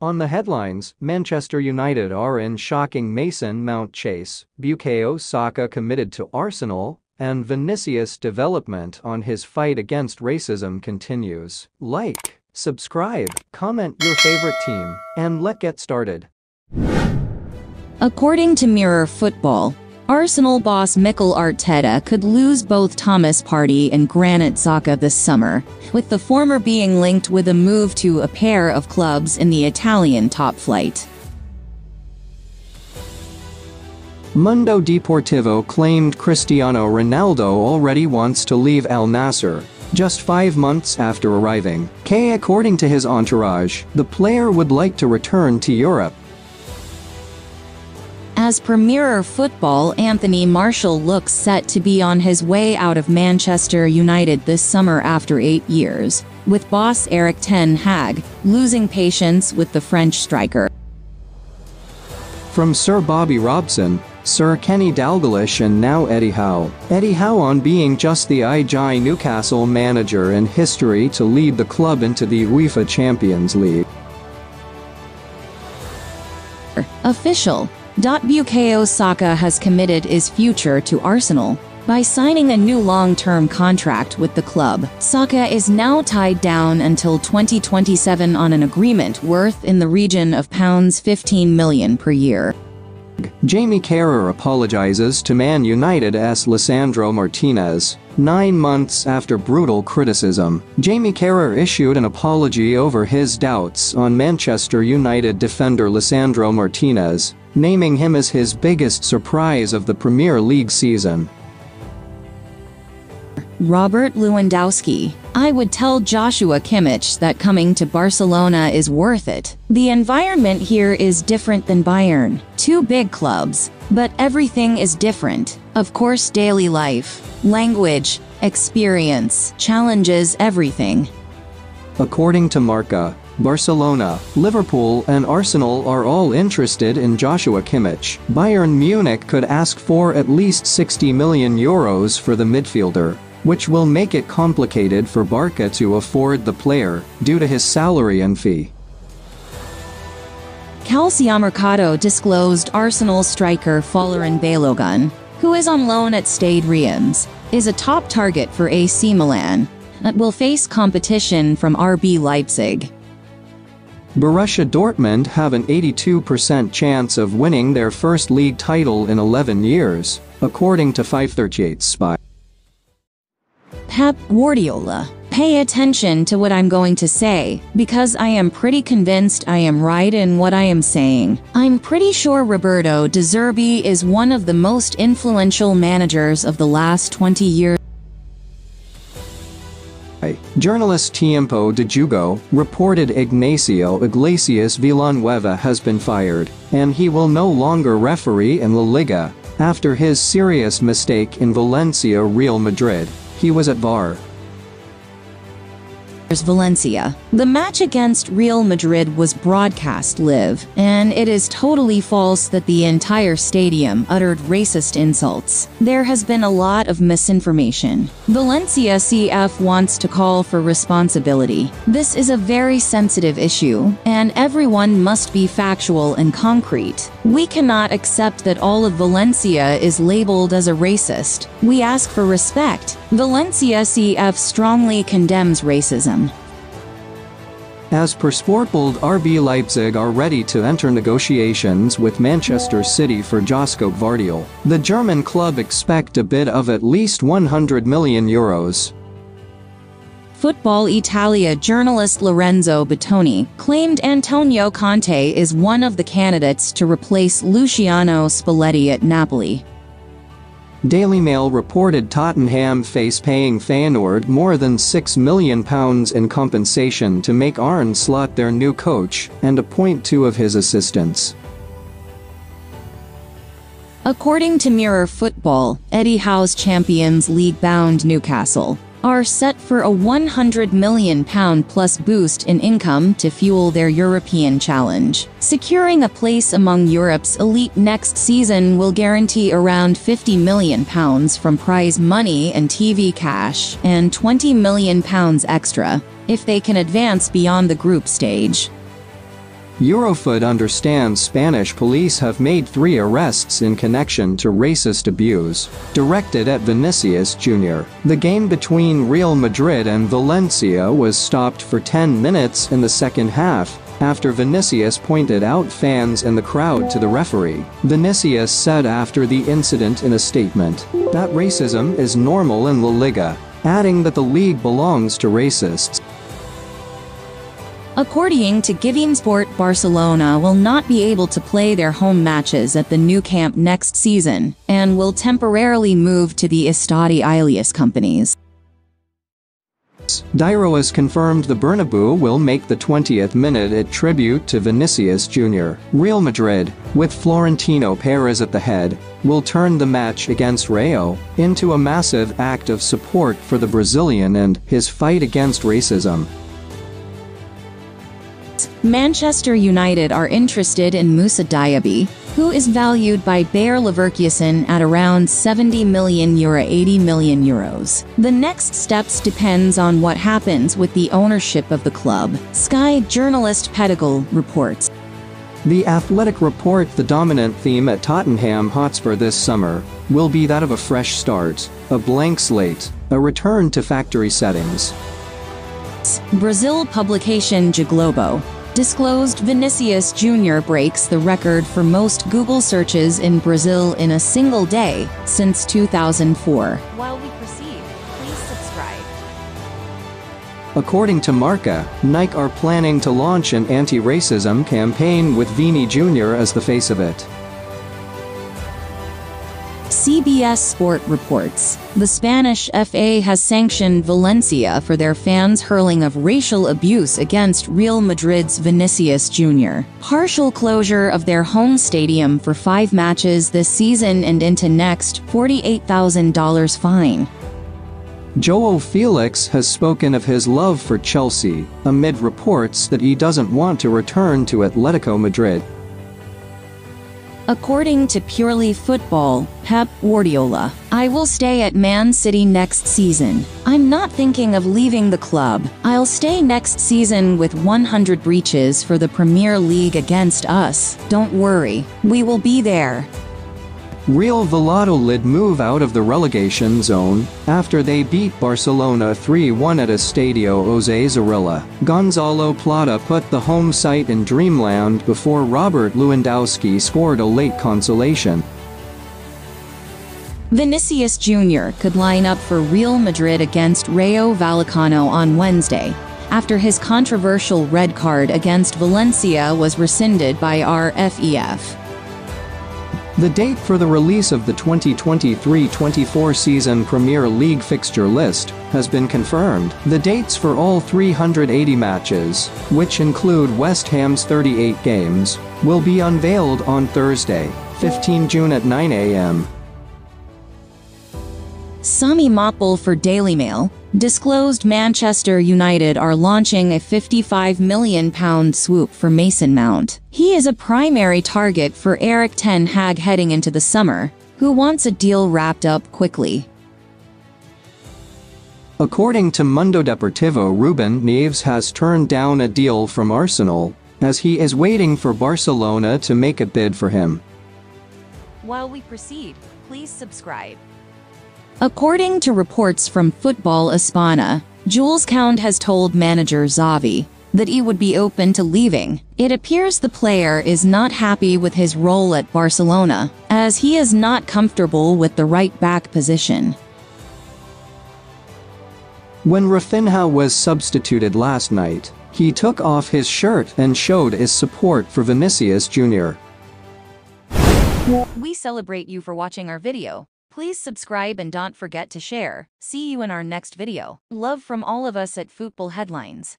On the headlines, Manchester United are in shocking Mason Mount chase, Bukayo Saka committed to Arsenal, and Vinicius development on his fight against racism continues. Like, subscribe, comment your favorite team, and let's get started. According to Mirror Football, Arsenal boss Mikel Arteta could lose both Thomas Partey and Granit Xhaka this summer, with the former being linked with a move to a pair of clubs in the Italian top flight. Mundo Deportivo claimed Cristiano Ronaldo already wants to leave Al Nassr, just 5 months after arriving. According to his entourage, the player would like to return to Europe. As per Mirror Football, Anthony Martial looks set to be on his way out of Manchester United this summer after 8 years, with boss Erik Ten Hag losing patience with the French striker. From Sir Bobby Robson, Sir Kenny Dalglish and now Eddie Howe. Eddie Howe on being just the IJ Newcastle manager in history to lead the club into the UEFA Champions League. Official. Bukayo Saka has committed his future to Arsenal. By signing a new long-term contract with the club, Saka is now tied down until 2027 on an agreement worth in the region of £15 million per year. Jamie Carragher apologizes to Man United's Lisandro Martinez. 9 months after brutal criticism, Jamie Carragher issued an apology over his doubts on Manchester United defender Lisandro Martinez, naming him as his biggest surprise of the Premier League season. Robert Lewandowski. I would tell Joshua Kimmich that coming to Barcelona is worth it. The environment here is different than Bayern. 2 big clubs, but everything is different. Of course, daily life, language, experience, challenges everything. According to Marca, Barcelona, Liverpool and Arsenal are all interested in Joshua Kimmich. Bayern Munich could ask for at least €60 million for the midfielder, which will make it complicated for Barca to afford the player, due to his salary and fee. Calciomercato disclosed Arsenal striker Folarin Balogun, who is on loan at Stade Reims, is a top target for AC Milan, but will face competition from RB Leipzig. Borussia Dortmund have an 82% chance of winning their first league title in 11 years, according to 538 Spy. Pep Guardiola. Pay attention to what I'm going to say, because I am pretty convinced I am right in what I am saying. I'm pretty sure Roberto De Zerbi is one of the most influential managers of the last 20 years. Journalist Tiempo de Jugo reported Ignacio Iglesias Villanueva has been fired, and he will no longer referee in La Liga, after his serious mistake in Valencia Real Madrid. He was at VAR. Valencia. The match against Real Madrid was broadcast live, and it is totally false that the entire stadium uttered racist insults. There has been a lot of misinformation. Valencia CF wants to call for responsibility. This is a very sensitive issue, and everyone must be factual and concrete. We cannot accept that all of Valencia is labeled as a racist. We ask for respect. Valencia CF strongly condemns racism. As per Sportbild, RB Leipzig are ready to enter negotiations with Manchester City for Josko Gvardiol. The German club expect a bid of at least €100 million. Football Italia journalist Lorenzo Bettoni claimed Antonio Conte is one of the candidates to replace Luciano Spalletti at Napoli. Daily Mail reported Tottenham face paying Feyenoord more than £6 million in compensation to make Arne Slot their new coach and appoint 2 of his assistants. According to Mirror Football, Eddie Howe's Champions League-bound Newcastle are set for a £100 million plus boost in income to fuel their European challenge. Securing a place among Europe's elite next season will guarantee around £50 million from prize money and TV cash, and £20 million extra if they can advance beyond the group stage. Eurofoot understands Spanish police have made 3 arrests in connection to racist abuse directed at Vinicius Jr. The game between Real Madrid and Valencia was stopped for 10 minutes in the second half after Vinicius pointed out fans in the crowd to the referee. Vinicius said after the incident in a statement that racism is normal in La Liga, adding that the league belongs to racists. According to Giving Sport, Barcelona will not be able to play their home matches at the new camp next season and will temporarily move to the Estadi Ilias companies. Dairo has confirmed the Bernabeu will make the 20th minute a tribute to Vinicius Jr. Real Madrid, with Florentino Perez at the head, will turn the match against Rayo into a massive act of support for the Brazilian and his fight against racism. Manchester United are interested in Moussa Diaby, who is valued by Bayer Leverkusen at around €70 million, €80 million. The next steps depends on what happens with the ownership of the club, Sky journalist Pettigoal reports. The Athletic report the dominant theme at Tottenham Hotspur this summer will be that of a fresh start, a blank slate, a return to factory settings. Brazil publication geglobo disclosed Vinicius Jr. breaks the record for most Google searches in Brazil in a single day since 2004. While we proceed, please subscribe. According to Marca, Nike are planning to launch an anti-racism campaign with Viní Jr. as the face of it. CBS Sport reports, the Spanish FA has sanctioned Valencia for their fans' hurling of racial abuse against Real Madrid's Vinicius Jr. Partial closure of their home stadium for 5 matches this season and into next, $48,000 fine. João Felix has spoken of his love for Chelsea, amid reports that he doesn't want to return to Atletico Madrid. According to Purely Football, Pep Guardiola, I will stay at Man City next season. I'm not thinking of leaving the club. I'll stay next season with 100 breaches for the Premier League against us. Don't worry, we will be there. Real Valladolid move out of the relegation zone after they beat Barcelona 3-1 at Estadio José Zorrilla. Gonzalo Plata put the home site in dreamland before Robert Lewandowski scored a late consolation. Vinicius Jr. could line up for Real Madrid against Rayo Vallecano on Wednesday, after his controversial red card against Valencia was rescinded by RFEF. The date for the release of the 2023-24 season Premier League fixture list has been confirmed. The dates for all 380 matches, which include West Ham's 38 games, will be unveiled on Thursday, 15 June at 9 a.m. Sami Mopel for Daily Mail disclosed Manchester United are launching a £55 million swoop for Mason Mount. He is a primary target for Erik Ten Hag heading into the summer, who wants a deal wrapped up quickly. According to Mundo Deportivo, Ruben Neves has turned down a deal from Arsenal, as he is waiting for Barcelona to make a bid for him. While we proceed, please subscribe. According to reports from Football España, Jules Kounde has told manager Xavi that he would be open to leaving. It appears the player is not happy with his role at Barcelona, as he is not comfortable with the right-back position. When Rafinha was substituted last night, he took off his shirt and showed his support for Vinicius Jr. We celebrate you for watching our video. Please subscribe and don't forget to share. See you in our next video. Love from all of us at Football Headlines.